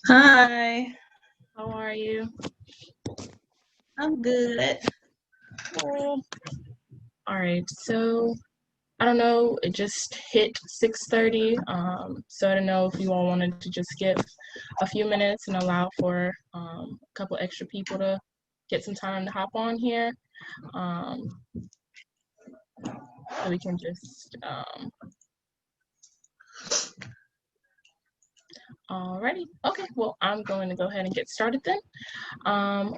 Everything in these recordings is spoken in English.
Hi, How are you? I'm good. Well, all right. So I don't know. It just hit 6:30. So I don't know if you all wanted to just give a few minutes and allow for a couple extra people to get some time to hop on here. Um, so we can just alrighty. Okay. Well, I'm going to go ahead and get started then.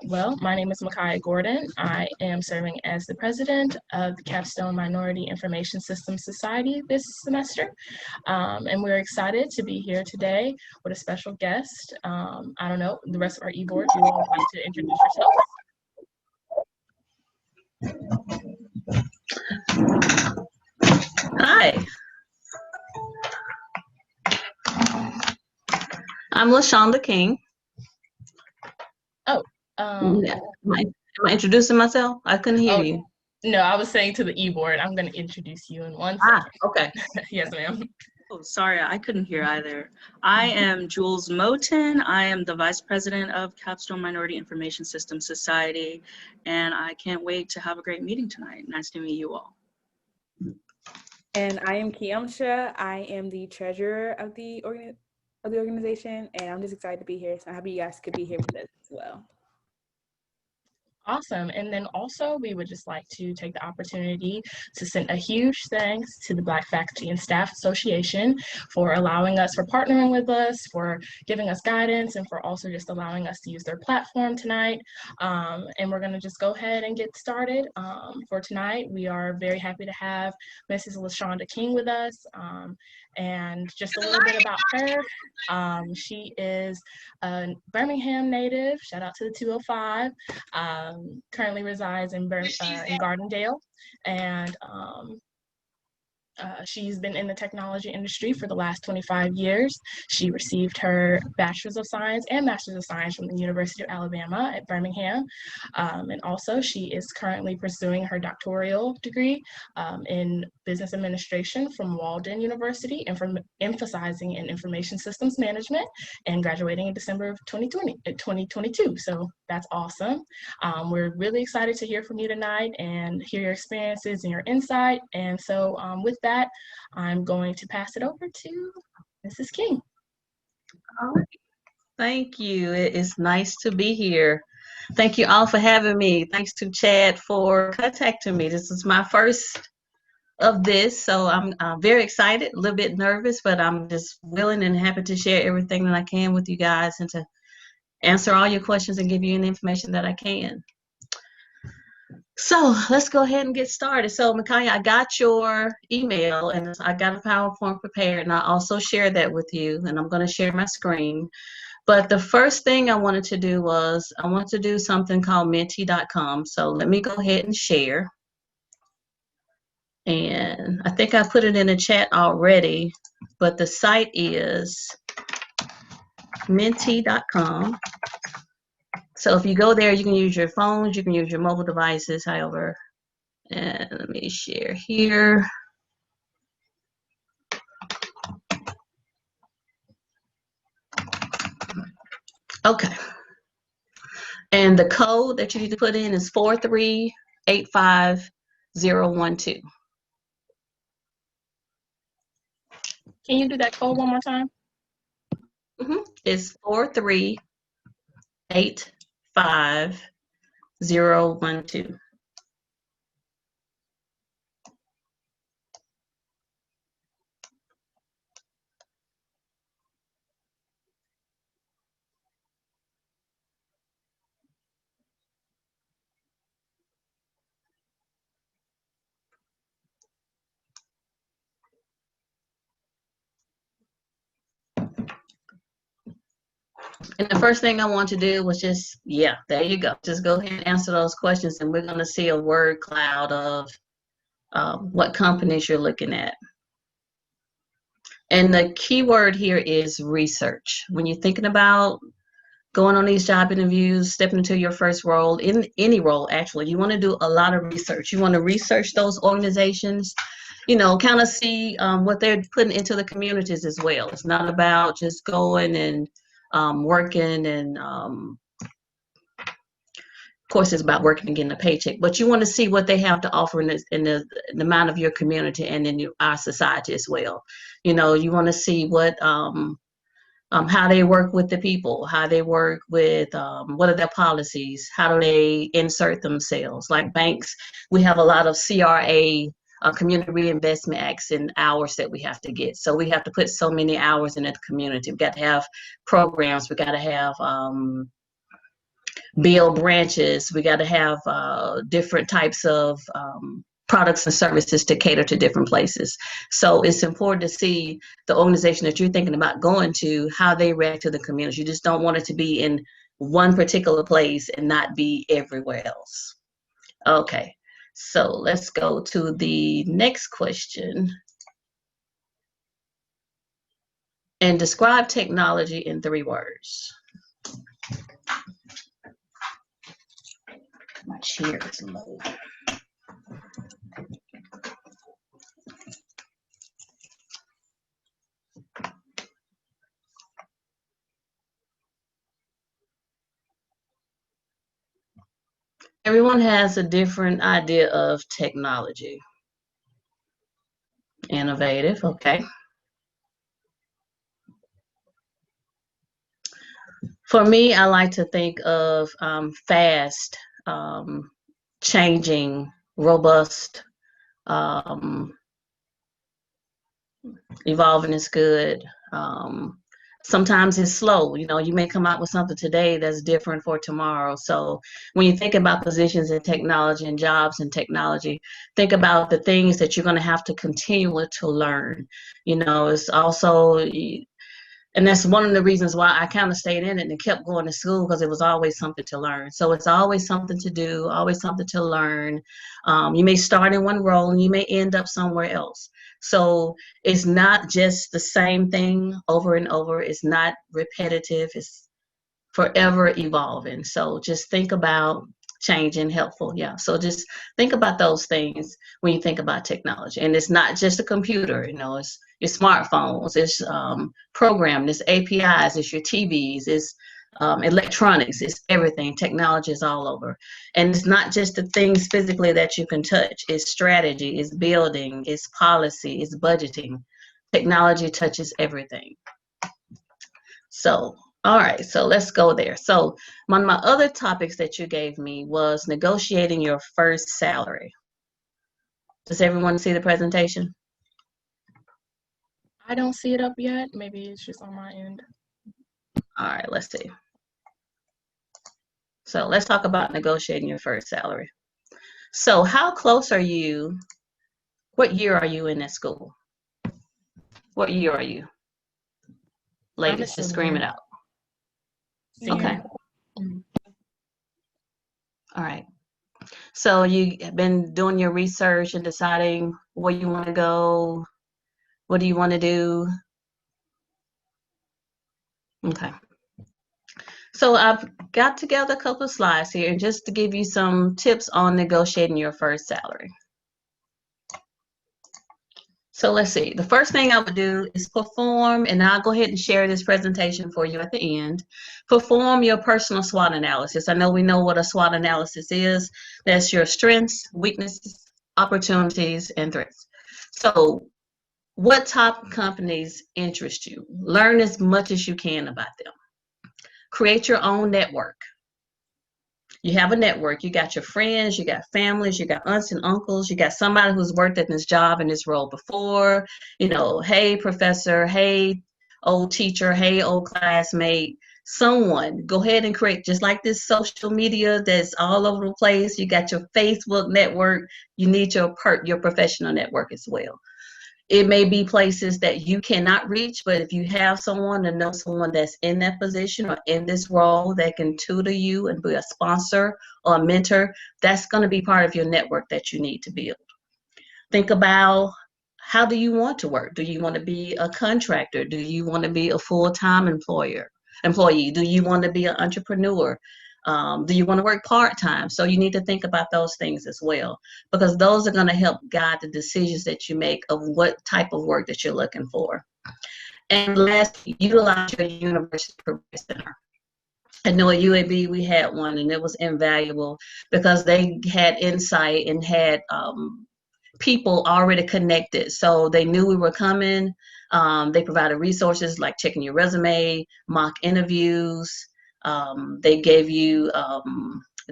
Well, my name is Micaiah Gordon. I am serving as the president of the Capstone Minority Information Systems Society this semester. And we're excited to be here today with a special guest. I don't know, the rest of our e-board, do you all want to introduce Hi, I'm LaShonda King. yourself? Yeah. Am I introducing myself? I couldn't hear Oh, you. no, I was saying to the e-board, I'm going to introduce you in 1 second. Okay. Yes, ma'am. Oh, sorry, I couldn't hear either. I am Jules Moten. I am the Vice President of Capstone Minority Information Systems Society, and I can't wait to have a great meeting tonight. Nice to meet you all. And I am Cmiss. I am the treasurer of the organization, and I'm just excited to be here. So I'm happy you guys could be here with us as well. Awesome. And then also, we would just like to take the opportunity to send a huge thanks to the Black Faculty and Staff Association for allowing us, for partnering with us, for giving us guidance, and for also just allowing us to use their platform tonight. And we're going to just go ahead and get started. For tonight, we are very happy to have Mrs. LaShonda King with us. And just a little bit about her. She is a Birmingham native. Shout out to the 205. Currently resides in Gardendale, and she's been in the technology industry for the last 25 years. She received her Bachelor's of Science and Master's of Science from the University of Alabama at Birmingham. And also she is currently pursuing her doctoral degree in business administration from Walden University and from emphasizing in information systems management, and graduating in December of 2022. So that's awesome. We're really excited to hear from you tonight and hear your experiences and your insight. And so with that, I'm going to pass it over to Mrs. King. All right. Thank you. It is nice to be here. Thank you all for having me. Thanks to Chad for contacting me. This is my first of this, so I'm very excited, a little bit nervous, but I'm just willing and happy to share everything that I can with you guys and to answer all your questions and give you any information that I can. So let's go ahead and get started. So Micaiah, I got your email and I got a PowerPoint prepared, and I also shared that with you, and I'm going to share my screen. But the first thing I wanted to do was I want to do something called menti.com. So let me go ahead and share. And I think I put it in the chat already, but the site is menti.com. So if you go there, you can use your phones, you can use your mobile devices, however. And let me share here. Okay. And the code that you need to put in is 4385012. Can you do that code one more time? It's 4385012. And the first thing I want to do was just, yeah, there you go. Just go ahead and answer those questions, and we're going to see a word cloud of what companies you're looking at. And the key word here is research. When you're thinking about going on these job interviews, stepping into your first role, in any role actually, you want to do a lot of research. You want to research those organizations, you know, kind of see what they're putting into the communities as well. It's not about just going and working and of course, it's about working and getting a paycheck, but you want to see what they have to offer in the mind of your community and in our society as well. You know, you want to see what how they work with the people, how they work with what are their policies, how do they insert themselves. Like banks, we have a lot of CRA, Community Reinvestment Acts, and hours that we have to get. So we have to put so many hours in the community. We've got to have programs. We got to have build branches. We got to have different types of products and services to cater to different places. So it's important to see the organization that you're thinking about going to, how they react to the community. You just don't want it to be in one particular place and not be everywhere else. Okay, so let's go to the next question. And describe technology in 3 words. My chair is low. Everyone has a different idea of technology. Innovative, okay. For me, I like to think of fast, changing, robust, evolving is good. Sometimes it's slow. You know, you may come out with something today that's different for tomorrow. So when you think about positions in technology and jobs in technology, think about the things that you're going to have to continue to learn. You know, it's also, and that's one of the reasons why I kind of stayed in it and kept going to school, because it was always something to learn. So it's always something to do, always something to learn. You may start in one role and you may end up somewhere else. So it's not just the same thing over and over. It's not repetitive. It's forever evolving. So just think about changing, helpful. Yeah. So just think about those things when you think about technology. And it's not just a computer, you know, it's your smartphones, it's programming, it's APIs, it's your TVs, it's electronics, it's everything. Technology is all over. And it's not just the things physically that you can touch, it's strategy, it's building, it's policy, it's budgeting. Technology touches everything. So, all right, so let's go there. So one of my other topics that you gave me was negotiating your first salary. Does everyone see the presentation? I don't see it up yet. Maybe it's just on my end. All right, let's see. So let's talk about negotiating your first salary. So how close are you? What year are you in at school? What year are you? Ladies, just scream it out. Okay. All right. So you've been doing your research and deciding where you want to go. What do you want to do? Okay. So I've got together a couple of slides here, and just to give you some tips on negotiating your first salary. So let's see. The first thing I would do is perform, and I'll go ahead and share this presentation for you at the end. Perform your personal SWOT analysis. I know we know what a SWOT analysis is. That's your strengths, weaknesses, opportunities, and threats. So what top companies interest you? Learn as much as you can about them. Create your own network. You have a network. You got your friends, you got families, you got aunts and uncles, you got somebody who's worked at this job in this role before. You know, hey, professor, hey, old teacher, hey, old classmate. Someone, go ahead and create, just like this social media that's all over the place. You got your Facebook network. You need your professional network as well. It may be places that you cannot reach, but if you have someone and know someone that's in that position or in this role that can tutor you and be a sponsor or a mentor, that's going to be part of your network that you need to build. Think about, how do you want to work? Do you want to be a contractor? Do you want to be a full-time employee? Do you want to be an entrepreneur? Do you want to work part-time? So you need to think about those things as well, because those are going to help guide the decisions that you make of what type of work that you're looking for. And lastly, utilize your university career center. I know at UAB we had one, and it was invaluable because they had insight and had people already connected. So they knew we were coming. They provided resources like checking your resume, mock interviews. They gave you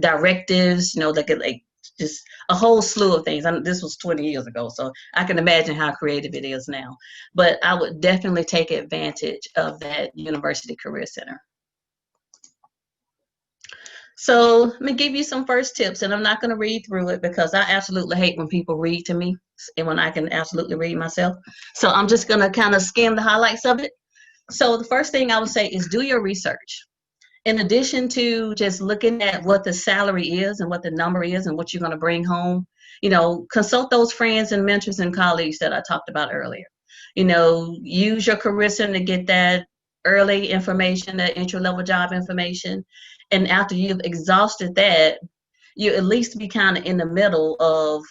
directives, like just a whole slew of things. This was 20 years ago, so I can imagine how creative it is now. But I would definitely take advantage of that University Career Center. So let me give you some first tips, and I'm not going to read through it because I absolutely hate when people read to me and when I can absolutely read myself. So I'm just going to kind of skim the highlights of it. So the first thing I would say is do your research. In addition to just looking at what the salary is and what the number is and what you're going to bring home, consult those friends and mentors and colleagues that I talked about earlier. Use your career center to get that early information, that entry-level job information. And after you've exhausted that, you at least be kind of in the middle of,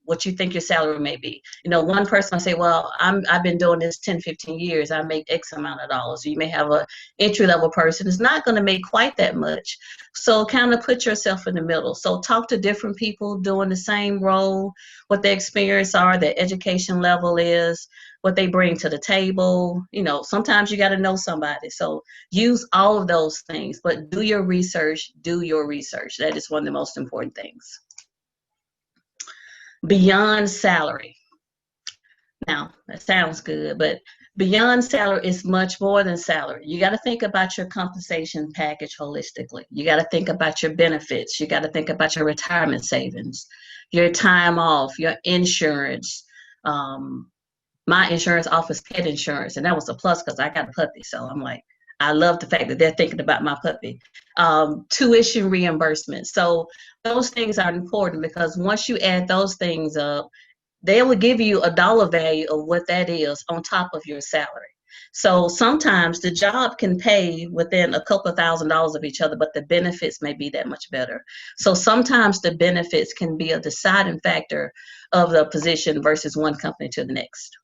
what you think your salary may be. One person might say, well, I've been doing this 10, 15 years. I make X amount of dollars. You may have a entry-level person that's not going to make quite that much. So kind of put yourself in the middle. So talk to different people doing the same role, what their experience are, their education level is, what they bring to the table. Sometimes you got to know somebody. So use all of those things, but do your research. That is one of the most important things. Beyond salary. Now, that sounds good, but beyond salary is much more than salary. You got to think about your compensation package holistically. You got to think about your benefits. You got to think about your retirement savings, your time off, your insurance. My insurance offers pet insurance, and that was a plus because I got a puppy. So I'm like, I love the fact that they're thinking about my puppy. Tuition reimbursement. So those things are important because once you add those things up, they will give you a dollar value of what that is on top of your salary. So sometimes the job can pay within a couple of $1,000s of each other, but the benefits may be that much better. So sometimes the benefits can be a deciding factor of the position versus one company to the next.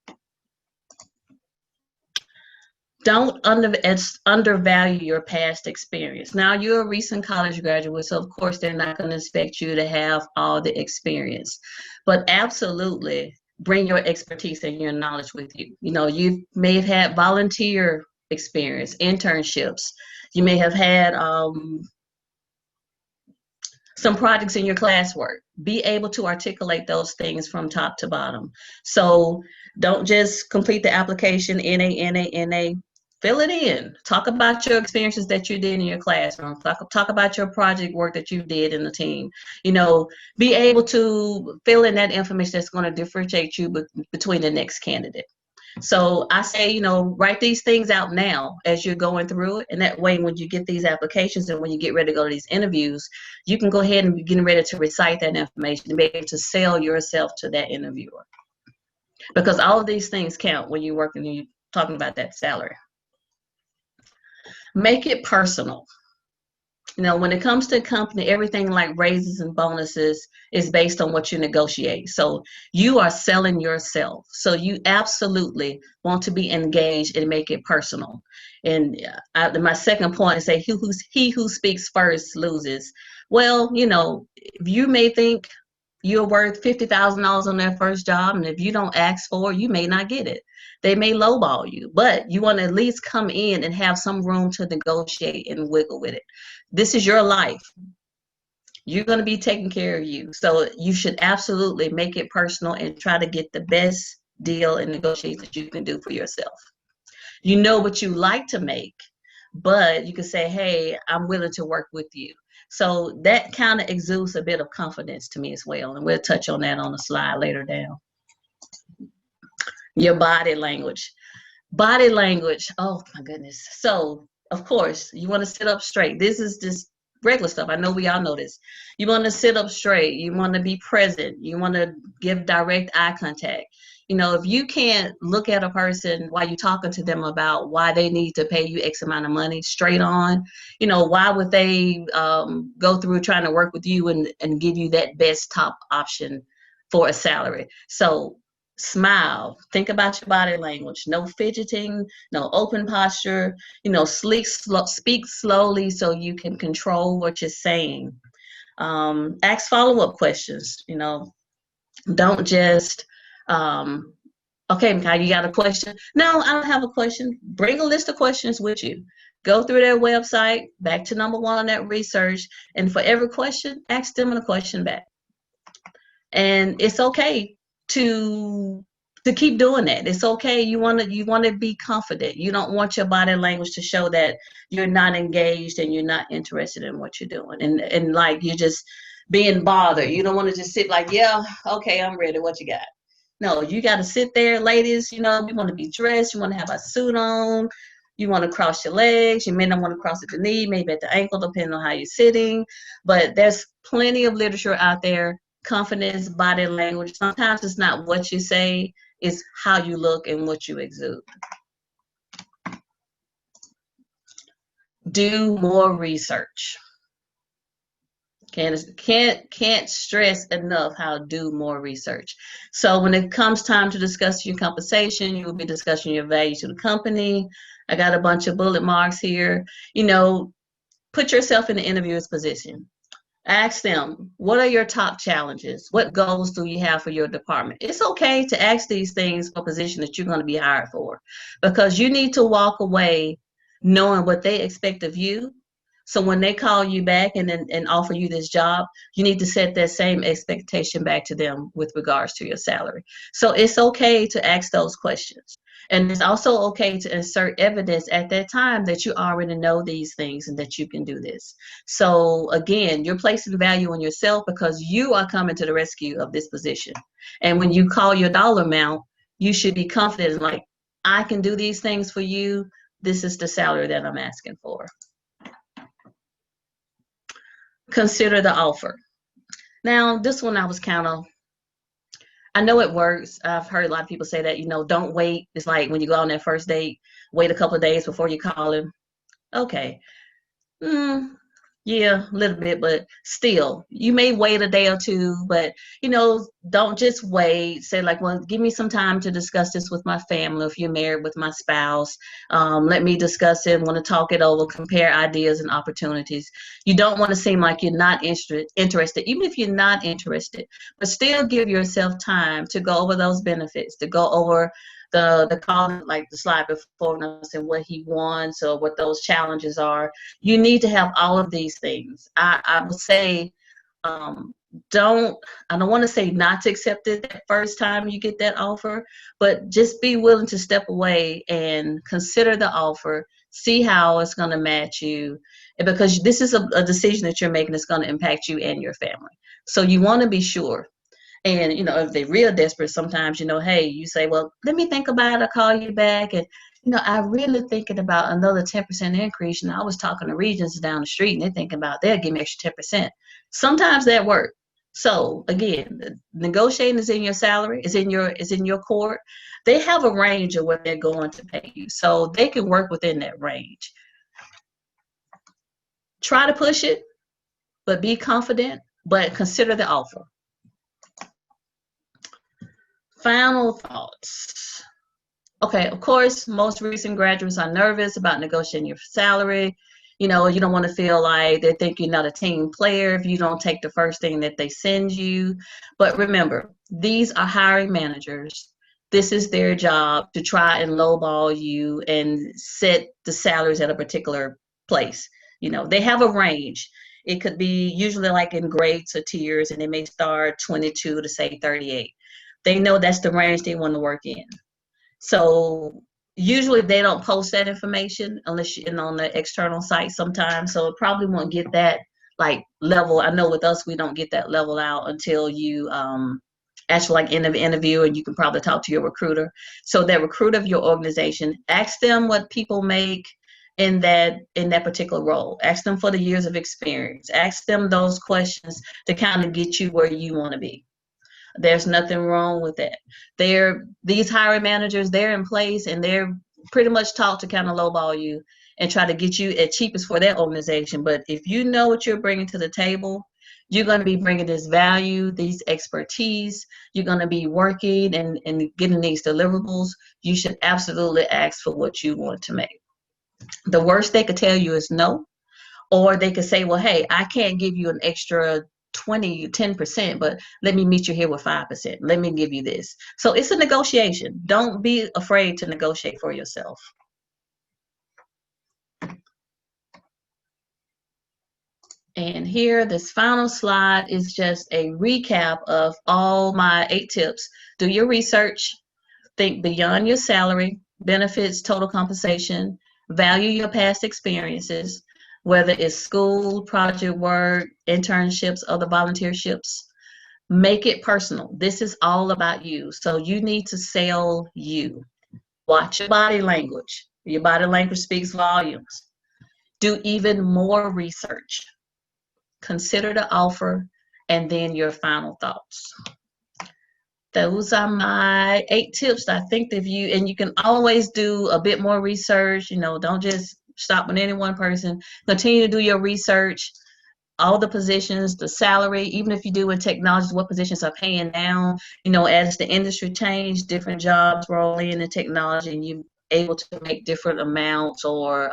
Don't undervalue your past experience. Now, you're a recent college graduate, so of course they're not going to expect you to have all the experience, but absolutely bring your expertise and your knowledge with you. You may have had volunteer experience, internships. You may have had some projects in your classwork. Be able to articulate those things from top to bottom. So don't just complete the application, NA. Fill it in. Talk about your experiences that you did in your classroom. Talk about your project work that you did in the team. Be able to fill in that information that's going to differentiate you between the next candidate. So I say, write these things out now as you're going through it. And that way, when you get these applications and when you get ready to go to these interviews, you can go ahead and be getting ready to recite that information and be able to sell yourself to that interviewer. Because all of these things count when you're working and you're talking about that salary. Make it personal. When it comes to a company, everything like raises and bonuses is based on what you negotiate. So you are selling yourself. So you absolutely want to be engaged and make it personal. And my second point is say, he who speaks first loses. Well, you may think you're worth $50,000 on their first job, and if you don't ask for it, you may not get it. They may lowball you, but you want to at least come in and have some room to negotiate and wiggle with it. This is your life. You're going to be taking care of you. So you should absolutely make it personal and try to get the best deal and negotiation that you can do for yourself. You know what you like to make, but you can say, hey, I'm willing to work with you. So that kind of exudes a bit of confidence to me as well. And we'll touch on that on the slide later down. Your body language. Body language. Oh my goodness. So of course you want to sit up straight. This is just regular stuff. I know we all know this. You want to sit up straight. You want to be present. You want to give direct eye contact. If you can't look at a person while you're talking to them about why they need to pay you X amount of money straight on, why would they go through trying to work with you and give you that best top option for a salary? So Smile. Think about your body language. No fidgeting, no open posture. Speak slowly so you can control what you're saying. Ask follow-up questions. Don't just, okay, Mikhail, you got a question? No, I don't have a question. Bring a list of questions with you. Go through their website, back to number one on that research, and for every question, ask them a question back. And it's okay to keep doing that. It's okay. You want to be confident. You don't want your body language to show that you're not engaged and you're not interested in what you're doing, and like you're just being bothered. You don't want to just sit like, yeah, okay, I'm ready. What you got? No, you got to sit there, ladies. You want to be dressed. You want to have a suit on. You want to cross your legs. You may not want to cross at the knee, maybe at the ankle, depending on how you're sitting. But there's plenty of literature out there. Confidence, body language. Sometimes it's not what you say, it's how you look and what you exude. Do more research. Can't stress enough how to do more research. So when it comes time to discuss your compensation, you will be discussing your value to the company. I got a bunch of bullet marks here. Put yourself in the interviewer's position. Ask them, what are your top challenges? What goals do you have for your department? It's okay to ask these things for a position that you're going to be hired for, because you need to walk away knowing what they expect of you. So when they call you back and offer you this job, you need to set that same expectation back to them with regards to your salary. So it's okay to ask those questions. And it's also okay to insert evidence at that time that you already know these things and that you can do this. So again, you're placing value on yourself because you are coming to the rescue of this position. And when you call your dollar amount, you should be confident, like, I can do these things for you. This is the salary that I'm asking for. Consider the offer. Now, this one I know it works. I've heard a lot of people say that, don't wait. It's like when you go on that first date, wait a couple of days before you call him. Okay. Yeah, a little bit, but still, you may wait a day or two, but, don't just wait. Say like, well, give me some time to discuss this with my family. If you're married, with my spouse, let me discuss it, want to talk it over, compare ideas and opportunities. You don't want to seem like you're not interested, even if you're not interested, but still give yourself time to go over those benefits, to go over the call, like the slide before us, and what he wants or what those challenges are. You need to have all of these things. I would say, I don't want to say not to accept it that first time you get that offer, but just be willing to step away and consider the offer, see how it's going to match you, because this is a decision that you're making that's going to impact you and your family. So you want to be sure. And, if they're real desperate, sometimes, hey, you say, well, let me think about it. I'll call you back. And, I really thinking about another 10% increase. I was talking to Regions down the street, and they're thinking about they'll give me extra 10%. Sometimes that works. So again, negotiating is in your salary, is in your court. They have a range of what they're going to pay you. So they can work within that range. Try to push it, but be confident, but consider the offer. Final thoughts. Okay, of course, most recent graduates are nervous about negotiating your salary. You don't want to feel like they think you're not a team player if you don't take the first thing that they send you. But remember, these are hiring managers. This is their job to try and lowball you and set the salaries at a particular place. They have a range. It could be usually like in grades or tiers, and they may start 22 to say 38. They know that's the range they want to work in. So usually they don't post that information unless you're on the external site sometimes. So it probably won't get that like level. I know with us, we don't get that level out until you actually like end of the interview, and you can probably talk to your recruiter. So that recruiter of your organization, ask them what people make in that particular role. Ask them for the years of experience. Ask them those questions to kind of get you where you want to be. There's nothing wrong with that. These hiring managers, they're in place, and they're pretty much taught to kind of lowball you and try to get you at cheapest for their organization. But if you know what you're bringing to the table, You're going to be bringing this value, these expertise. You're going to be working and getting these deliverables. You should absolutely ask for what you want to make. The worst they could tell you is no, or they could say, well, hey, I can't give you an extra 10%, but let me meet you here with 5%. Let me give you this. So it's a negotiation. Don't be afraid to negotiate for yourself. And here, this final slide is just a recap of all my 8 tips. Do your research, think beyond your salary, benefits, total compensation, value your past experiences, whether it's school, project work, internships, other volunteerships. Make it personal. This is all about you. So you need to sell you. Watch your body language. Your body language speaks volumes. Do even more research. Consider the offer, and then your final thoughts. Those are my 8 tips. I think that you can always do a bit more research. Don't just stop with any one person. Continue to do your research. All the positions, the salary, even if you do in technology, what positions are paying now. As the industry change, different jobs roll in technology, and you able to make different amounts or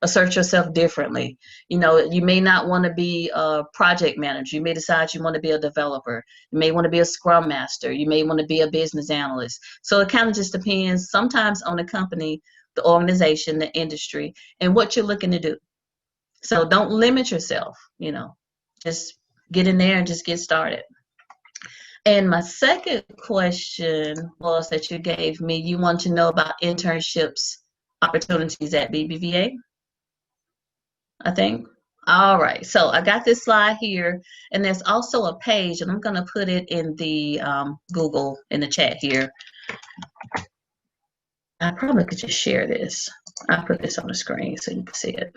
assert yourself differently. You may not want to be a project manager. You may decide you want to be a developer. You may want to be a scrum master. You may want to be a business analyst. So it kind of just depends sometimes on the company, the organization, the industry, and what you're looking to do. So don't limit yourself, just get in there and just get started. And my second question was that you gave me, you want to know about internships opportunities at BBVA, I think. All right, so I got this slide here, and there's also a page, and I'm going to put it in the Google in the chat here. I probably could just share this. I'll put this on the screen so you can see it.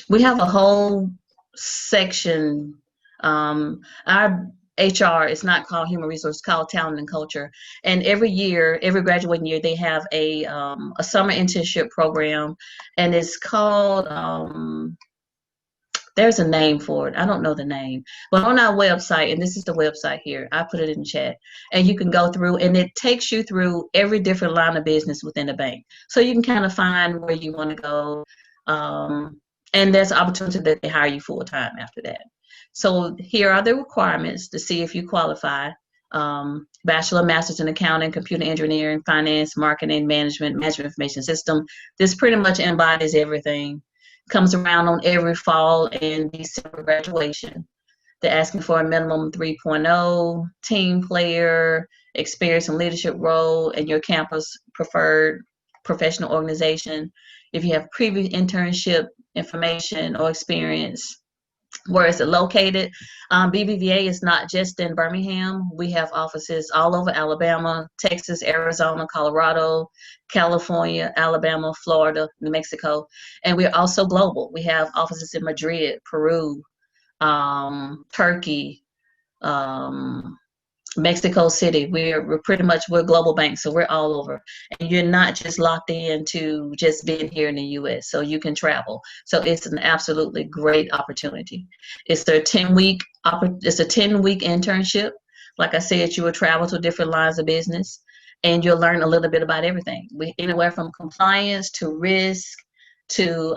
We have a whole section. Our HR is not called human resources, it's called talent and culture. And every year, every graduating year, they have a summer internship program, and it's called. There's a name for it. I don't know the name, but on our website, and this is the website here, I put it in the chat, and you can go through, and it takes you through every different line of business within the bank, so you can kind of find where you want to go. And there's an opportunity that they hire you full time after that. So here are the requirements to see if you qualify. Bachelor, master's in accounting, computer engineering, finance, marketing, management information system. This pretty much embodies everything. Comes around on every fall and December graduation. They're asking for a minimum 3.0, team player, experience in leadership role, and your campus preferred professional organization. If you have previous internship information or experience, where is it located? BBVA is not just in Birmingham. We have offices all over Alabama, Texas, Arizona, Colorado, California, Alabama, Florida, New Mexico. And we're also global. We have offices in Madrid, Peru, Turkey, Mexico City. We're pretty much, we're a global bank, so we're all over. And you're not just locked into just being here in the US, so you can travel. So it's an absolutely great opportunity. It's a 10-week internship. Like I said, you will travel to different lines of business, and you'll learn a little bit about everything. Anywhere from compliance to risk to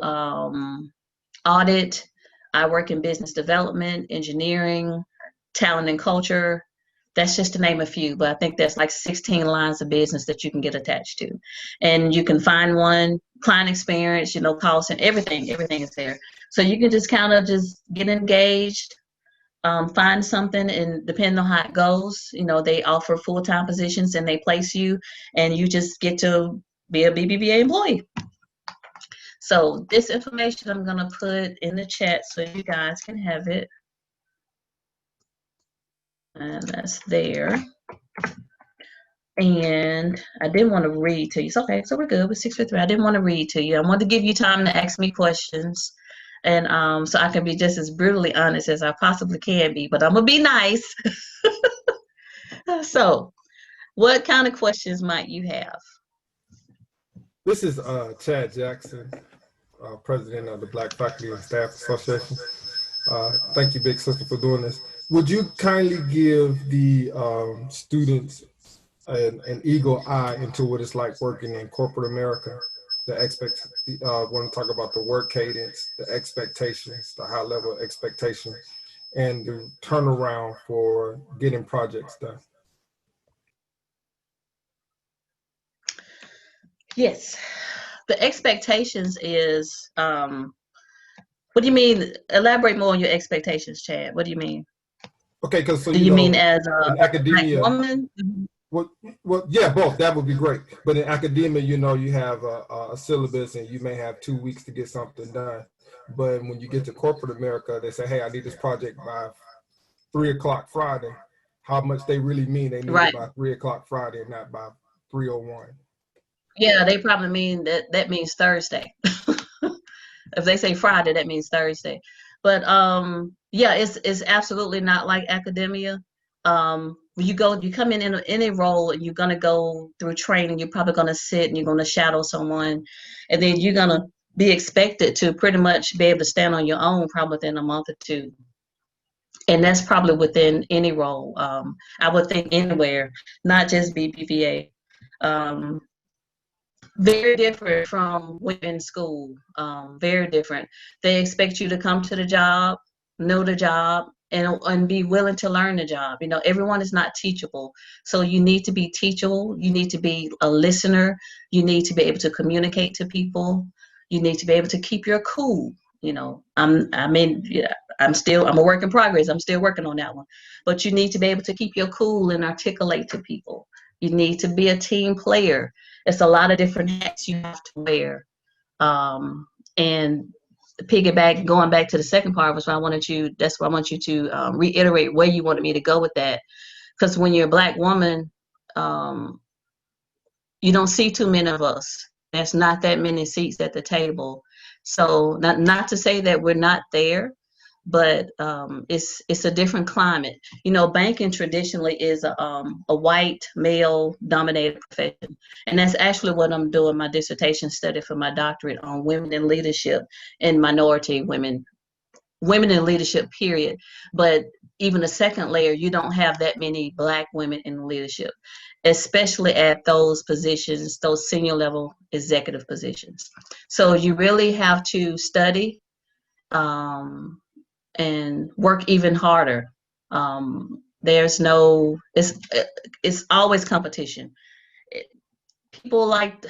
audit. I work in business development, engineering, talent and culture. That's just to name a few, but I think there's like 16 lines of business that you can get attached to. And you can find one, client experience, calls and everything is there. So you can just kind of just get engaged, find something, and depending on how it goes, they offer full-time positions and they place you, and you just get to be a BBVA employee. So this information I'm gonna put in the chat so you guys can have it. And that's there. And I didn't want to read to you. So, okay, so we're good with 6:53. I didn't want to read to you. I wanted to give you time to ask me questions. And so I can be just as brutally honest as I possibly can be, but I'm going to be nice. So, what kind of questions might you have? This is Chad Jackson. president of the Black Faculty and Staff Association. Thank you, big sister, for doing this. Would you kindly give the students an eagle eye into what it's like working in corporate America? Want to talk about the work cadence, the expectations, the high level expectations, and the turnaround for getting projects done. Yes, the expectations is, what do you mean? Elaborate more on your expectations, Chad. What do you mean? Okay, because so Do you mean as in a academia, Black woman? well, yeah, both. That would be great. But in academia, you have a syllabus, and you may have 2 weeks to get something done. But when you get to corporate America, they say, "Hey, I need this project by 3 o'clock Friday." How much they really mean they need Right. it by 3 o'clock Friday, and not by 3:01. Yeah, they probably mean that means Thursday. If they say Friday, that means Thursday. But yeah, it's absolutely not like academia. You come in any role, and you're gonna go through training. You're probably gonna sit and you're gonna shadow someone, and then you're gonna be expected to pretty much be able to stand on your own probably within a month or two. And that's probably within any role. I would think anywhere, not just BBVA. Um, Very different from when in school. Very different. They expect you to come to the job, know the job, and be willing to learn the job. Everyone is not teachable. So you need to be teachable. You need to be a listener. You need to be able to communicate to people. You need to be able to keep your cool. I'm a work in progress. I'm still working on that one. But you need to be able to keep your cool and articulate to people. You need to be a team player. It's a lot of different hats you have to wear. And going back to the second part, that's where I want you to reiterate where you wanted me to go with that. Because when you're a Black woman, you don't see too many of us. There's not that many seats at the table. So not to say that we're not there, but it's a different climate. Banking traditionally is a white male dominated profession, and that's actually what I'm doing my dissertation study for my doctorate on women in leadership and minority women in leadership, period. But even a second layer, you don't have that many Black women in leadership, especially at those positions, those senior level executive positions. So you really have to study and work even harder. It's always competition. People like,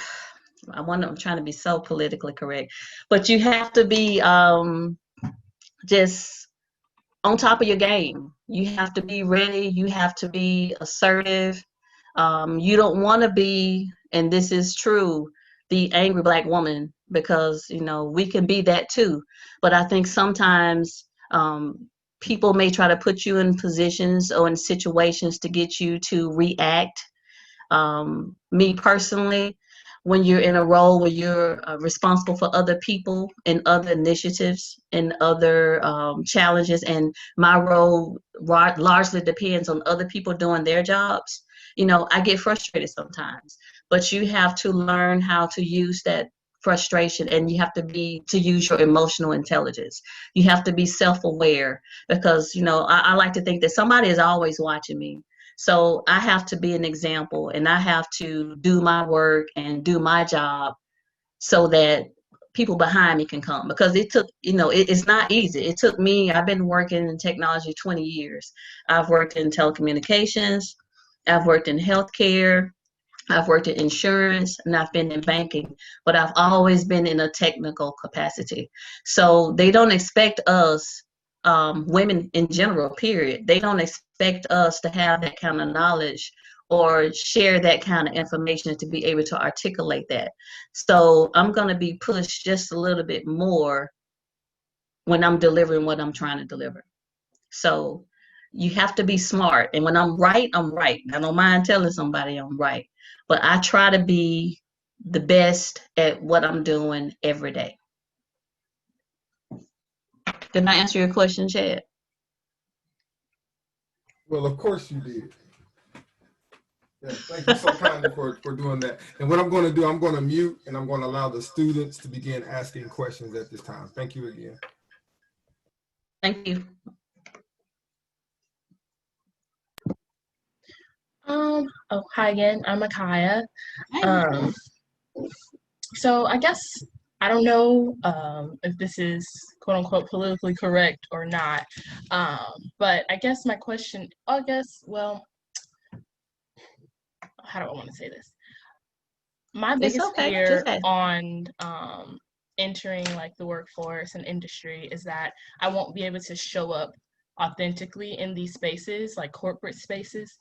I'm trying to be so politically correct, but you have to be just on top of your game. You have to be ready. You have to be assertive. You don't want to be, and this is true, the angry Black woman, because we can be that too. But I think sometimes people may try to put you in positions or in situations to get you to react. Me personally, when you're in a role where you're responsible for other people and other initiatives and other challenges, and my role largely depends on other people doing their jobs, I get frustrated sometimes. But you have to learn how to use that frustration, and you have to use your emotional intelligence. You have to be self-aware, because I like to think that somebody is always watching me. So I have to be an example, and I have to do my work and do my job so that people behind me can come. Because it took, it's not easy. I've been working in technology 20 years. I've worked in telecommunications, I've worked in healthcare, I've worked in insurance, and I've been in banking, but I've always been in a technical capacity. So they don't expect us, women in general, period, they don't expect us to have that kind of knowledge or share that kind of information to be able to articulate that. So I'm going to be pushed just a little bit more when I'm delivering what I'm trying to deliver. So you have to be smart. And when I'm right, I'm right. I don't mind telling somebody I'm right. But I try to be the best at what I'm doing every day. Did I answer your question, Chad? Well, of course you did. Yeah, thank you so kindly for doing that. And what I'm going to do, I'm going to mute and I'm going to allow the students to begin asking questions at this time. Thank you again. Thank you. Oh, hi again. I'm Akaya. Um, so I guess I don't know if this is quote unquote politically correct or not. But I guess my question, well, how do I want to say this? My It's biggest okay. fear Just ask. on entering like the workforce and industry is that I won't be able to show up authentically in these spaces, like corporate spaces.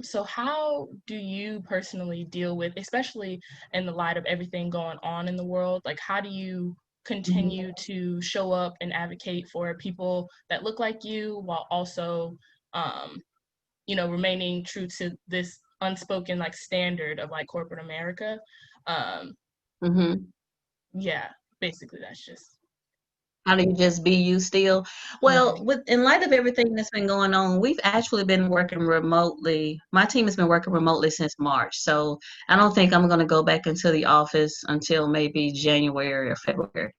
So how do you personally deal with, especially in the light of everything going on in the world, like how do you continue to show up and advocate for people that look like you while also remaining true to this unspoken like standard of like corporate America? Mm-hmm. Yeah, basically that's just. How do you just be you still? Well, in light of everything that's been going on, we've actually been working remotely. My team has been working remotely since March. So I don't think I'm going to go back into the office until maybe January or February.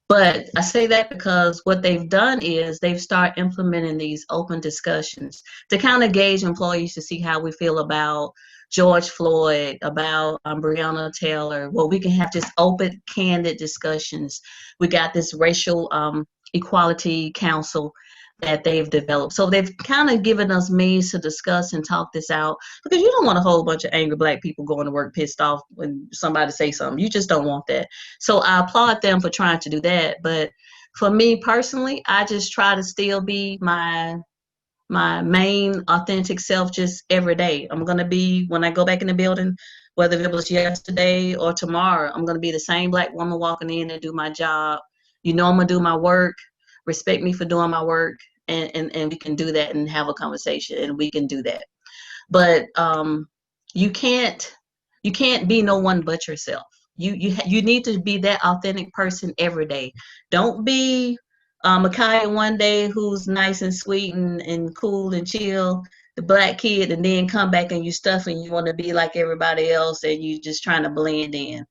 But I say that because what they've done is they've started implementing these open discussions to kind of gauge employees to see how we feel about George Floyd, about Breonna Taylor. Well, we can have just open, candid discussions. We got this racial equality council that they've developed. So they've kind of given us means to discuss and talk this out, because you don't want a whole bunch of angry Black people going to work pissed off when somebody say something. You just don't want that. So I applaud them for trying to do that. But for me personally, I just try to still be my main authentic self just every day. I'm going to be, when I go back in the building, whether it was yesterday or tomorrow, I'm going to be the same Black woman walking in and do my job. I'm going to do my work. Respect me for doing my work. And we can do that and have a conversation, and we can do that. But you can't be no one but yourself. You need to be that authentic person every day. Don't be Micaiah one day who's nice and sweet and cool and chill, the Black kid, and then come back and you stuff and you want to be like everybody else and you just trying to blend in.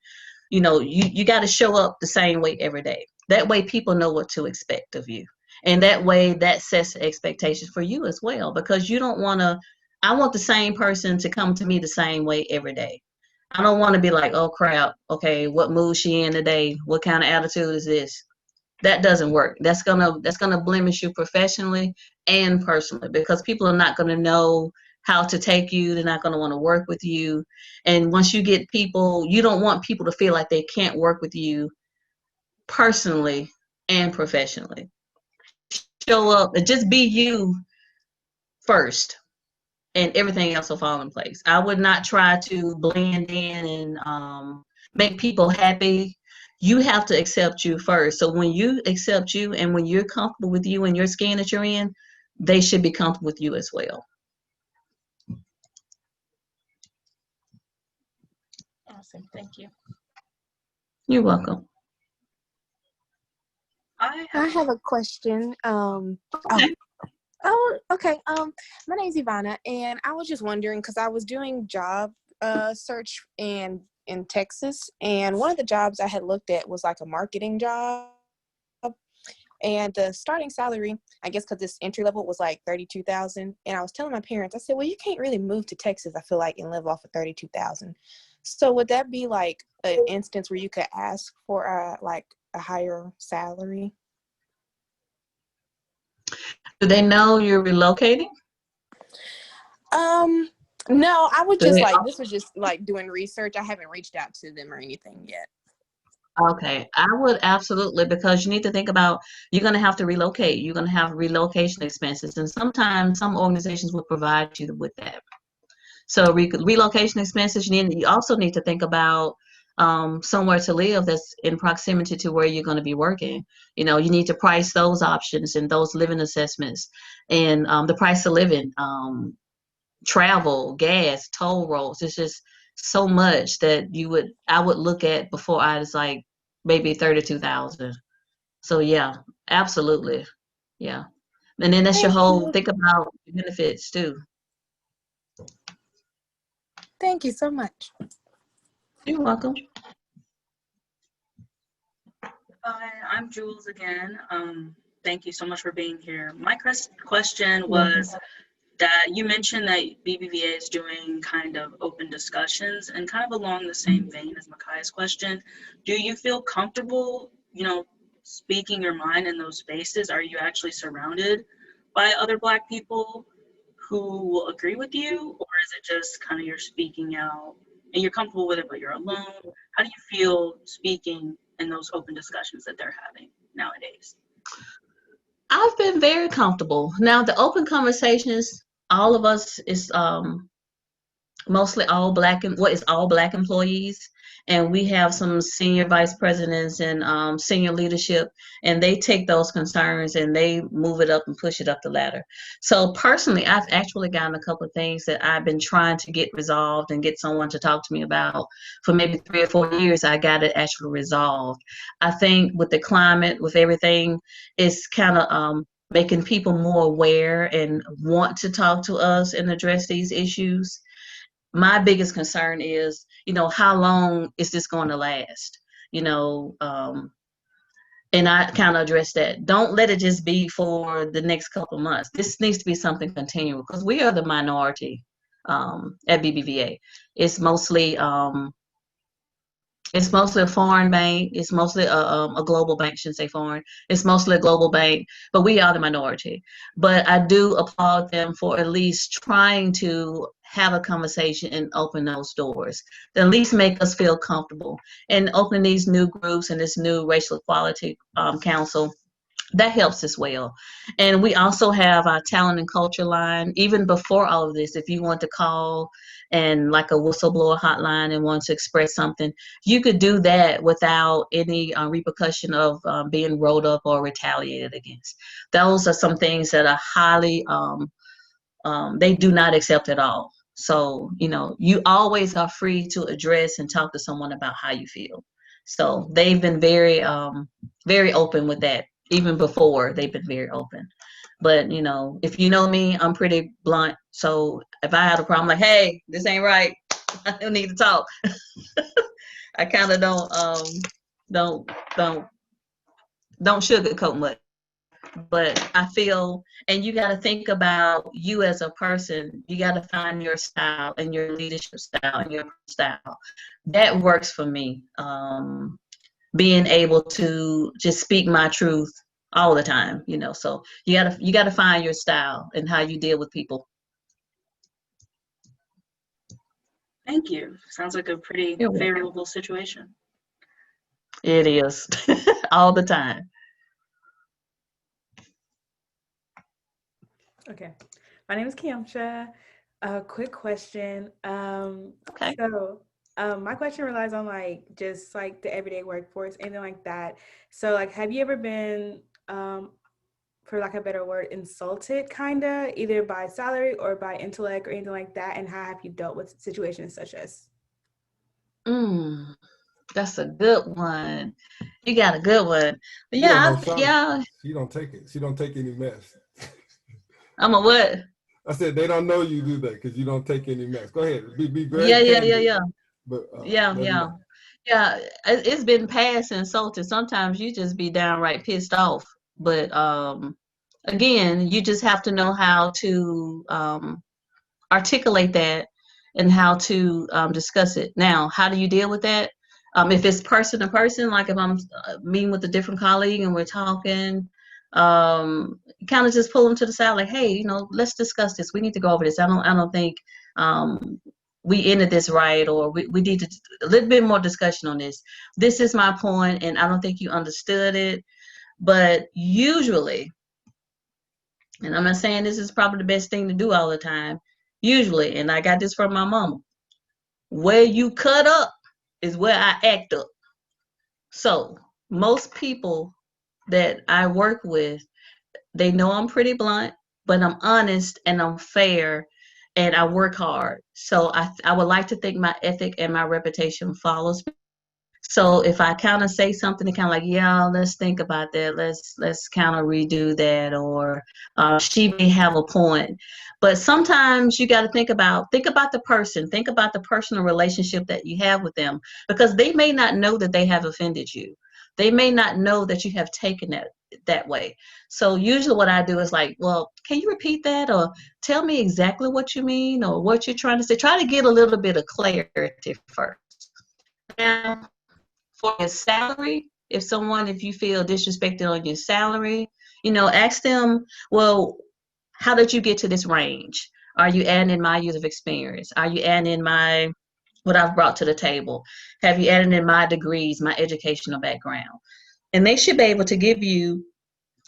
You got to show up the same way every day. That way people know what to expect of you. And that way that sets expectations for you as well, because you don't want to, I want the same person to come to me the same way every day. I don't want to be like, oh crap, okay, what mood she in today? What kind of attitude is this? That doesn't work. That's gonna blemish you professionally and personally, because people are not gonna know how to take you. They're not gonna want to work with you. And once you get people, you don't want people to feel like they can't work with you personally and professionally. Show up and just be you first, and everything else will fall in place. I would not try to blend in and make people happy. You have to accept you first. So when you accept you and when you're comfortable with you and your skin that you're in, they should be comfortable with you as well. Awesome, thank you. You're welcome. I I have a question. Okay. Okay. My name is Ivana, and I was just wondering because I was doing job search in Texas, and one of the jobs I had looked at was like a marketing job, and the starting salary, I guess because this entry level, was like $32,000. And I was telling my parents, I said, well, you can't really move to Texas, I feel like, and live off of $32,000. So would that be like an instance where you could ask for like a higher salary? Do they know you're relocating? No, I was Do just they like, this was just like doing research. I haven't reached out to them or anything yet. Okay, I would absolutely, because you need to think about, you're going to have to relocate. You're going to have relocation expenses, and sometimes some organizations will provide you with that. So relocation expenses. You also need to think about somewhere to live that's in proximity to where you're going to be working. You need to price those options and those living assessments, and the price of living, travel, gas, toll roads. It's just so much that I would look at before I was like maybe 32,000. So yeah, absolutely, yeah. And then that's your Thank whole, you. think about benefits too. Thank you so much. You're welcome. Hi, I'm Jules again. Thank you so much for being here. My question was that you mentioned that BBVA is doing kind of open discussions, and kind of along the same vein as Makai's question. Do you feel comfortable, speaking your mind in those spaces? Are you actually surrounded by other Black people who will agree with you, or is it just kind of you're speaking out and you're comfortable with it, but you're alone? How do you feel speaking in those open discussions that they're having nowadays? I've been very comfortable. Now, the open conversations, all of us is mostly all Black, and what is all Black employees, and we have some senior vice presidents and senior leadership, and they take those concerns and they move it up and push it up the ladder. So personally, I've actually gotten a couple of things that I've been trying to get resolved and get someone to talk to me about for maybe 3 or 4 years. I got it actually resolved. I think with the climate, with everything, it's kind of making people more aware and want to talk to us and address these issues. My biggest concern is, how long is this going to last? And I kind of address that. Don't let it just be for the next couple of months. This needs to be something continual, because we are the minority at BBVA. It's mostly a foreign bank. It's mostly a global bank. Shouldn't say foreign. It's mostly a global bank, but we are the minority. But I do applaud them for at least trying to have a conversation and open those doors. To at least make us feel comfortable. And opening these new groups and this new racial equality council, that helps as well. And we also have our talent and culture line. Even before all of this, if you want to call and like a whistleblower hotline and want to express something, you could do that without any repercussion of being rolled up or retaliated against. Those are some things that are highly, they do not accept at all. So, you always are free to address and talk to someone about how you feel. So they've been very, very open with that. Even before, they've been very open. But, if you know me, I'm pretty blunt. So if I have a problem, like, hey, this ain't right, I don't need to talk. I kind of don't sugarcoat much. But I feel, and you got to think about you as a person. You got to find your style and your leadership style and your style. That works for me. Being able to just speak my truth all the time, So you gotta find your style and how you deal with people. Thank you. Sounds like a pretty You're welcome. favorable situation. It is all the time. Okay. My name is Kiamsha. A quick question. Okay. So my question relies on just like the everyday workforce, anything like that. So have you ever been, for lack of a better word, insulted kinda, either by salary or by intellect or anything like that? And how have you dealt with situations such as? That's a good one. You got a good one. But You don't yeah, know Shauna. yeah. She don't take it. She don't take any mess. I'm a what? I said they don't know you do that because you don't take any mess. Go ahead. Be very Yeah. candid. But Yeah. Yeah, it's been past insulted. Sometimes you just be downright pissed off. But again, you just have to know how to articulate that and how to discuss it. Now, how do you deal with that? If it's person to person, like if I'm meeting with a different colleague and we're talking, kind of just pull them to the side, like, hey, let's discuss this. We need to go over this. I don't think we ended this right, or we need to a little bit more discussion on this. This is my point, and I don't think you understood it. But usually, and I'm not saying this is probably the best thing to do all the time, usually, and I got this from my mama, where you cut up is where I act up. So most people that I work with, they know I'm pretty blunt, but I'm honest and I'm fair and I work hard. So I would like to think my ethic and my reputation follows me. So if I kind of say something, kind of like, yeah, let's think about that. Let's kind of redo that, or she may have a point. But sometimes you got to think about the person, think about the personal relationship that you have with them, because they may not know that they have offended you. They may not know that you have taken that way. So usually what I do is like, well, can you repeat that, or tell me exactly what you mean, or what you're trying to say. Try to get a little bit of clarity first. Now, for your salary, if you feel disrespected on your salary, ask them, well, how did you get to this range? Are you adding in my years of experience? Are you adding in what I've brought to the table? Have you added in my degrees, my educational background? And they should be able to give you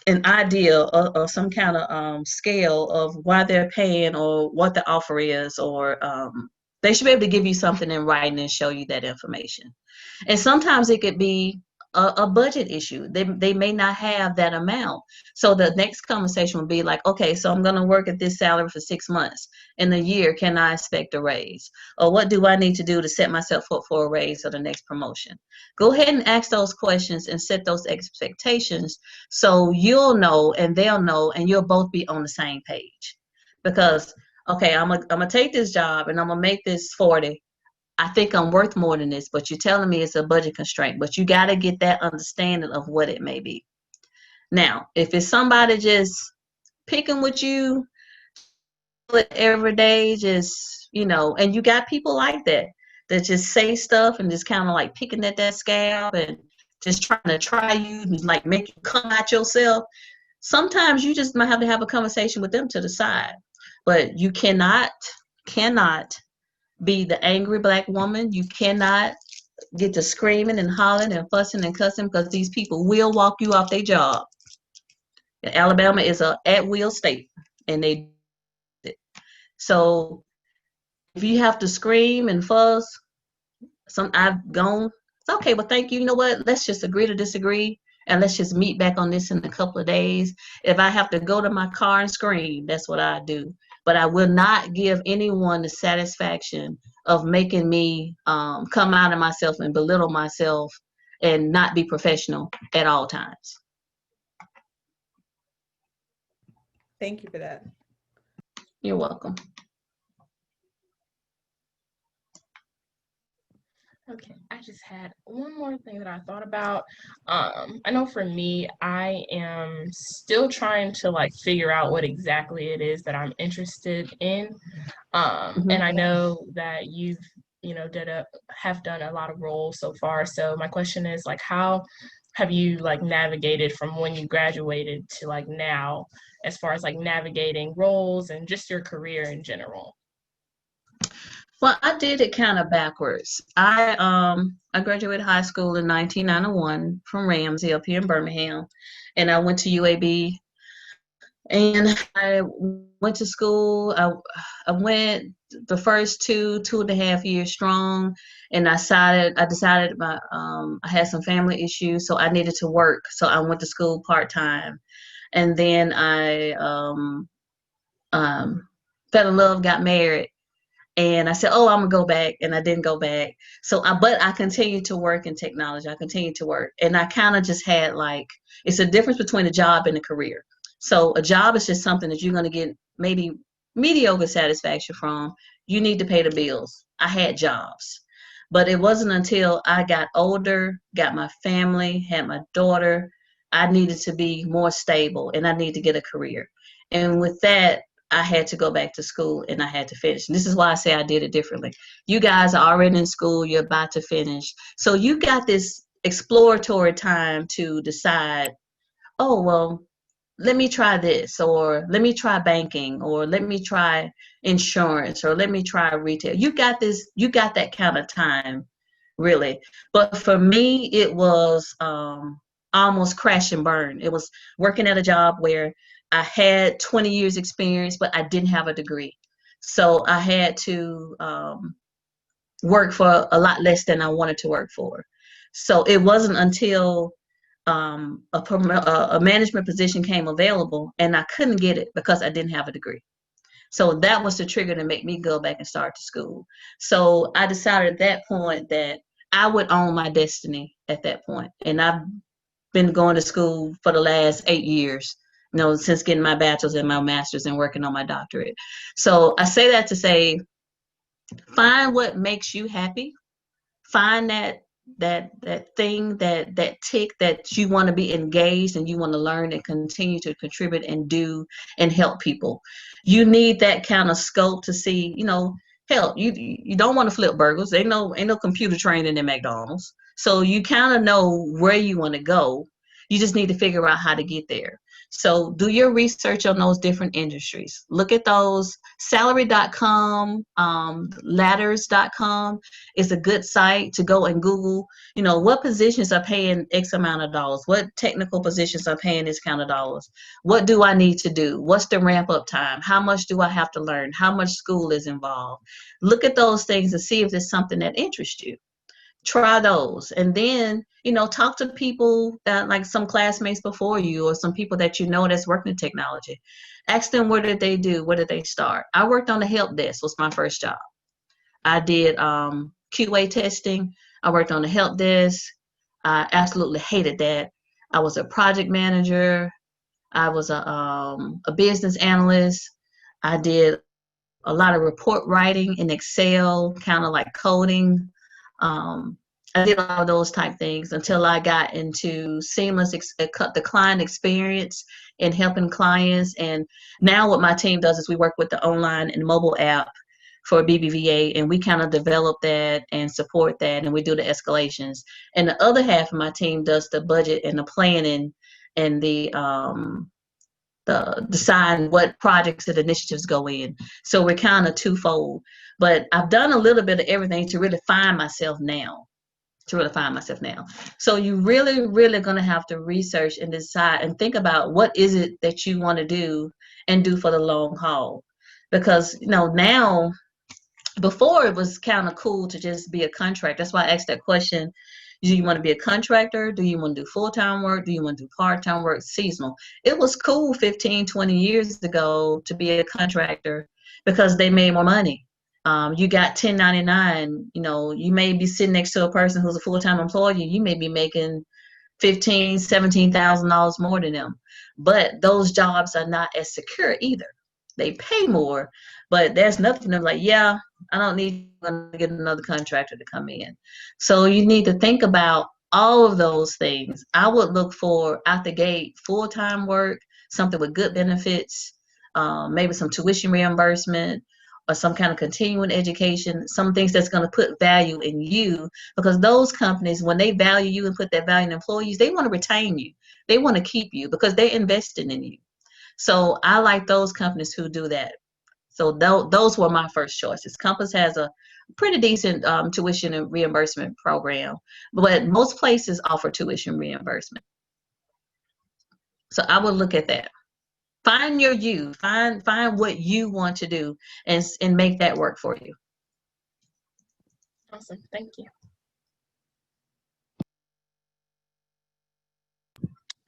an idea of some kind of scale of why they're paying, or what the offer is, or they should be able to give you something in writing and show you that information. And sometimes it could be a budget issue. They may not have that amount. So the next conversation would be like, okay, so I'm going to work at this salary for 6 months. In a year, can I expect a raise? Or what do I need to do to set myself up for a raise or the next promotion? Go ahead and ask those questions and set those expectations, so you'll know and they'll know, and you'll both be on the same page. Because, okay, I'm gonna take this job and I'm gonna make this 40. I think I'm worth more than this, but you're telling me it's a budget constraint. But you got to get that understanding of what it may be. Now, if it's somebody just picking with you every day, just, and you got people like that just say stuff and just kind of like picking at that scab and just trying to try you and like make you come out yourself, sometimes you just might have to have a conversation with them to the side. But you cannot be the angry Black woman. You cannot get to screaming and hollering and fussing and cussing, because these people will walk you off their job. And Alabama is a at-will state, and they so if you have to scream and fuss, I've gone, it's okay, but thank you. You know what? Let's just agree to disagree, and let's just meet back on this in a couple of days. If I have to go to my car and scream, that's what I do. But I will not give anyone the satisfaction of making me come out of myself and belittle myself and not be professional at all times. Thank you for that. You're welcome. Okay, I just had one more thing that I thought about. I know for me, I am still trying to like figure out what exactly it is that I'm interested in. And I know that you've, have done a lot of roles so far. So my question is like, how have you like navigated from when you graduated to like now, as far as like navigating roles and just your career in general? Well, I did it kind of backwards. I graduated high school in 1991 from Ramsey up here in Birmingham, and I went to UAB, and I went to school. I went the first 2.5 years strong, and I decided I had some family issues, so I needed to work. So I went to school part-time, and then I fell in love, got married. And I said, oh, I'm gonna go back, and I didn't go back. But I continued to work in technology. I continued to work, and I kind of just had like, it's a difference between a job and a career. So a job is just something that you're gonna get maybe mediocre satisfaction from. You need to pay the bills. I had jobs, but it wasn't until I got older, got my family, had my daughter, I needed to be more stable, and I needed to get a career. And with that, I had to go back to school, and I had to finish. And this is why I say I did it differently. You guys are already in school, you're about to finish. So you got this exploratory time to decide, oh, well, let me try this, or let me try banking, or let me try insurance, or let me try retail. You got that kind of time, really. But for me, it was almost crash and burn. It was working at a job where I had 20 years experience, but I didn't have a degree. So I had to work for a lot less than I wanted to work for. So it wasn't until a management position came available, and I couldn't get it because I didn't have a degree. So that was the trigger to make me go back and start to school. So I decided at that point that I would own my destiny at that point. And I've been going to school for the last 8 years, since getting my bachelor's and my master's and working on my doctorate. So I say that to say, find what makes you happy. Find that thing, that tick that you want to be engaged and you want to learn and continue to contribute and do and help people. You need that kind of scope to see, help. You don't want to flip burgers. Ain't no computer training in McDonald's. So you kind of know where you want to go. You just need to figure out how to get there. So do your research on those different industries. Look at those. Salary.com, ladders.com is a good site to go and Google, what positions are paying X amount of dollars? What technical positions are paying this kind of dollars? What do I need to do? What's the ramp up time? How much do I have to learn? How much school is involved? Look at those things and see if there's something that interests you. Try those, and then talk to people like some classmates before you or some people that that's working in technology. Ask them, what did they do? Where did they start? I worked on the help desk, was my first job. I did QA testing. I worked on the help desk. I absolutely hated that. I was a project manager. I was a business analyst. I did a lot of report writing in Excel, kind of like coding. I did all those type things until I got into seamless the client experience and helping clients. And now what my team does is we work with the online and mobile app for BBVA, and we kind of develop that and support that, and we do the escalations. And the other half of my team does the budget and the planning and the decide what projects and initiatives go in. So we're kind of twofold. But I've done a little bit of everything to really find myself now. So you really going to have to research and decide and think about what is it that you want to do and do for the long haul. Because, now, before it was kind of cool to just be a contractor. That's why I asked that question. Do you want to be a contractor? Do you want to do full-time work? Do you want to do part-time work, seasonal? It was cool 15, 20 years ago to be a contractor because they made more money. You got 1099, you may be sitting next to a person who's a full-time employee. You may be making $15,000, $17,000 more than them. But those jobs are not as secure either. They pay more, but there's nothing to like, yeah, I don't need to get another contractor to come in. So you need to think about all of those things. I would look for out the gate full-time work, something with good benefits, maybe some tuition reimbursement, or some kind of continuing education, some things that's going to put value in you, because those companies, when they value you and put that value in employees, they want to retain you. They want to keep you because they're investing in you. So I like those companies who do that. So those were my first choices. Compass has a pretty decent tuition and reimbursement program, but most places offer tuition reimbursement. So I would look at that. Find your you. Find what you want to do and make that work for you. Awesome. Thank you.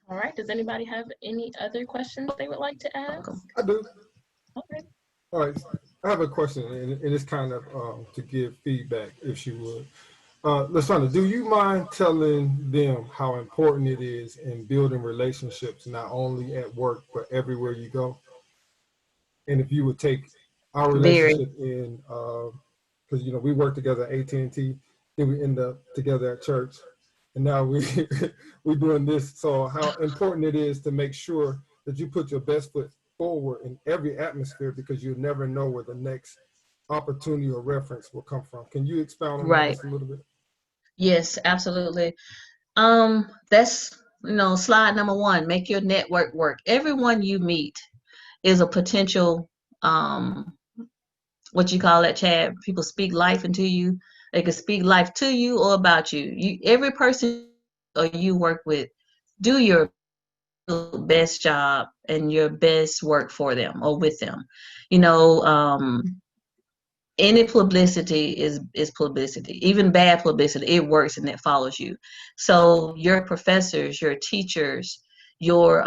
All right. Does anybody have any other questions they would like to ask? I do. Okay. All right. I have a question, and it's kind of to give feedback, if she would. Lasana, do you mind telling them how important it is in building relationships, not only at work, but everywhere you go? And if you would take our relationship in, because, we work together at AT&T, then we end up together at church, and now we're doing this. So how important it is to make sure that you put your best foot forward in every atmosphere, because you never know where the next opportunity or reference will come from. Can you expound on that just a little bit? Yes, absolutely. That's, slide number 1, make your network work. Everyone you meet is a potential, what you call that, Chad? People speak life into you. They can speak life to you or about you. Every person or you work with, do your best job and your best work for them or with them. Any publicity is publicity. Even bad publicity, it works and it follows you. So your professors, your teachers, your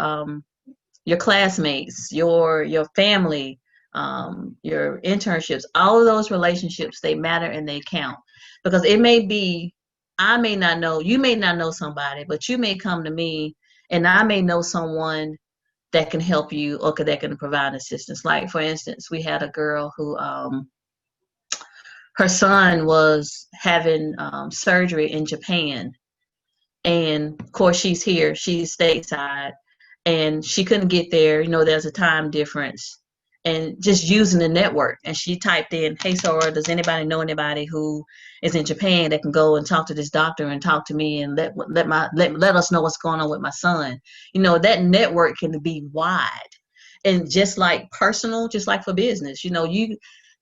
classmates, your family, your internships, all of those relationships, they matter and they count, because it may be I may not know, you may not know somebody, but you may come to me and I may know someone that can help you or that can provide assistance. Like for instance, we had a girl who her son was having surgery in Japan, and of course she's here, she's stateside, and she couldn't get there. You know, there's a time difference, and just using the network. And she typed in, "Hey, Sora, does anybody know anybody who is in Japan that can go and talk to this doctor and talk to me and let us know what's going on with my son?" You know, that network can be wide, and just like personal, just like for business. You know,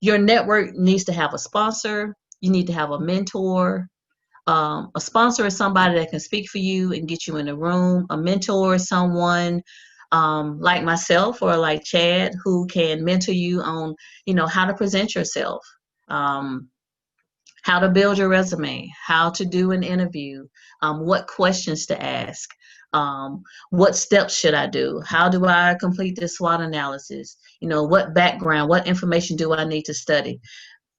your network needs to have a sponsor. You need to have a mentor. A sponsor is somebody that can speak for you and get you in the room. A mentor is someone like myself or like Chad who can mentor you on, you know, how to present yourself, um, how to build your resume, how to do an interview, what questions to ask, what steps should I do, how do I complete this SWOT analysis, you know, what background, what information do I need to study.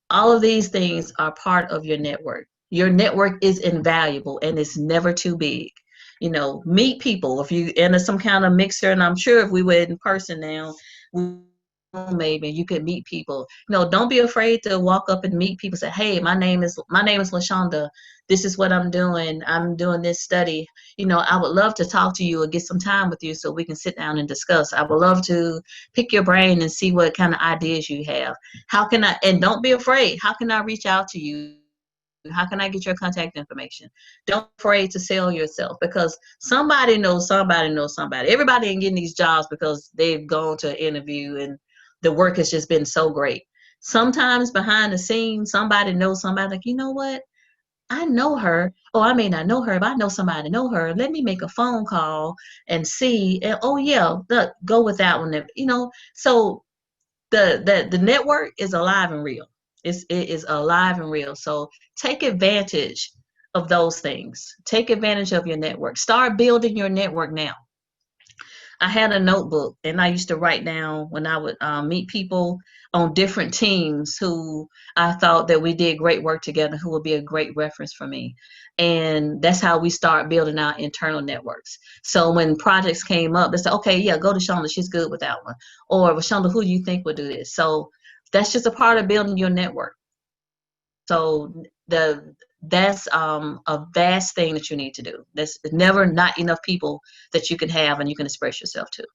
All of these things are part of your network. Your network is invaluable and it's never too big. You know, meet people. If you enter some kind of mixer, and I'm sure if we were in person now, maybe you could meet people. You know, don't be afraid to walk up and meet people. Say, "Hey, my name is LaShonda. This is what I'm doing. I'm doing this study. You know, I would love to talk to you or get some time with you so we can sit down and discuss. I would love to pick your brain and see what kind of ideas you have. How can I?" And don't be afraid. How can I reach out to you? How can I get your contact information? Don't be afraid to sell yourself, because somebody knows somebody knows somebody. Everybody ain't getting these jobs because they've gone to an interview and the work has just been so great. Sometimes behind the scenes, somebody knows somebody, like, you know what? I know her. Oh, I may not know her, but I know somebody know her. Let me make a phone call and see. And oh yeah, go with that one. You know, so the network is alive and real. It is alive and real. So take advantage of those things. Take advantage of your network. Start building your network now. I had a notebook and I used to write down when I would meet people on different teams who I thought that we did great work together, who would be a great reference for me. And that's how we start building our internal networks. So when projects came up, they said, "Okay, yeah, go to Shonda. She's good with that one." Or, "Well, Shonda, who do you think would do this?" So that's just a part of building your network. So that's a vast thing that you need to do. There's never not enough people that you can have and you can express yourself to.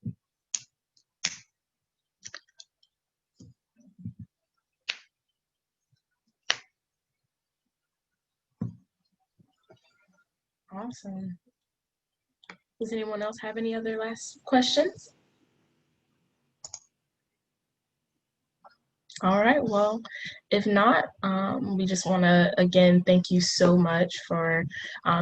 Awesome. Does anyone else have any other last questions? All right, well, if not, we just want to, again, thank you so much for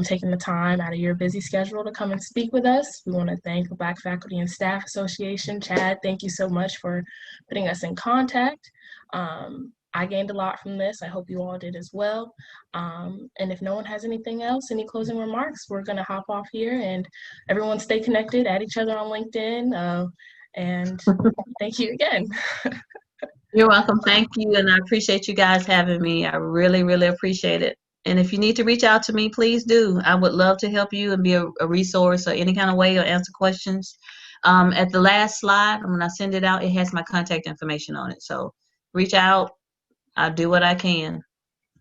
taking the time out of your busy schedule to come and speak with us. We want to thank the Black Faculty and Staff Association. Chad, thank you so much for putting us in contact. I gained a lot from this. I hope you all did as well. And if no one has anything else, any closing remarks, we're going to hop off here, and everyone stay connected, add each other on LinkedIn, and thank you again. You're welcome. Thank you. And I appreciate you guys having me. I really, really appreciate it. And if you need to reach out to me, please do. I would love to help you and be a resource or any kind of way or answer questions. At the last slide, when I send it out, it has my contact information on it. So reach out. I'll do what I can.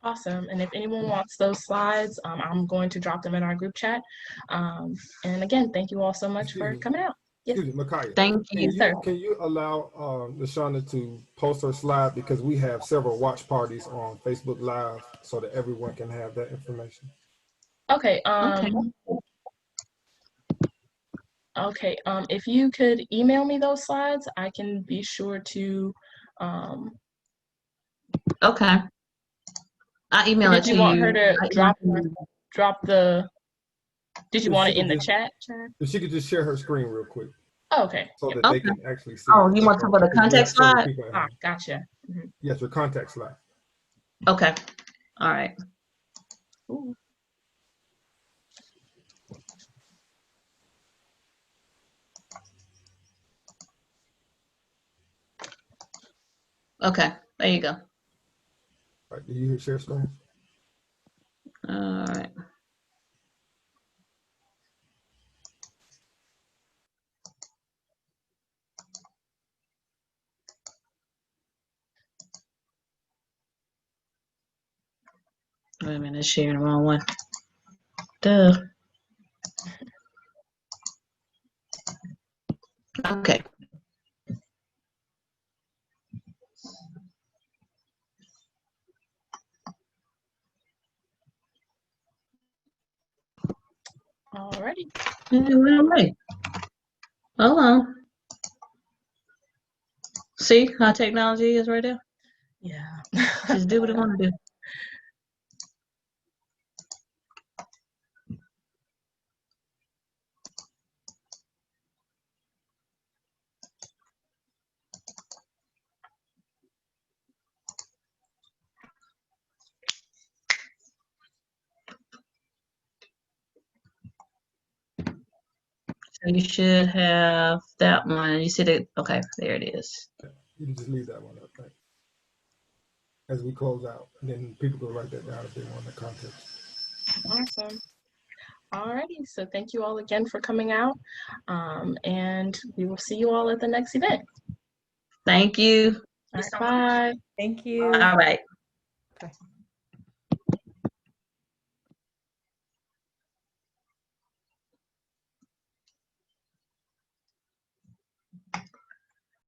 Awesome. And if anyone wants those slides, I'm going to drop them in our group chat. And again, thank you all so much for coming out. Yes. Excuse me, Micaiah. Thank you. Yes, sir. Can you allow LaShonda to post her slide, because we have several watch parties on Facebook Live so that everyone can have that information. Okay. Okay. Okay. If you could email me those slides, I can be sure to. Okay. I'll email it Did to you you. want her to drop the? Did you want it in the chat? If she could just share her screen real quick. Oh, okay. So Yep. that they can actually see. Oh, you want to put a contact slide? Gotcha. Mm-hmm. Yes, your contact slide. Okay. All right. Ooh. Okay. There you go. All right, do you share screen? All right. Wait a minute, it's sharing the wrong one. Duh. Okay. Alrighty. It went away. Hold on. See how technology is right there? Yeah. Just do what it want to do. So you should have that one. You see it? Okay, there it is. You can just leave that one up, right? As we close out, and then people can write that down if they want the context. Awesome. Alrighty. So thank you all again for coming out. And we will see you all at the next event. Thank you. All right, bye. Thank you. All right. Bye.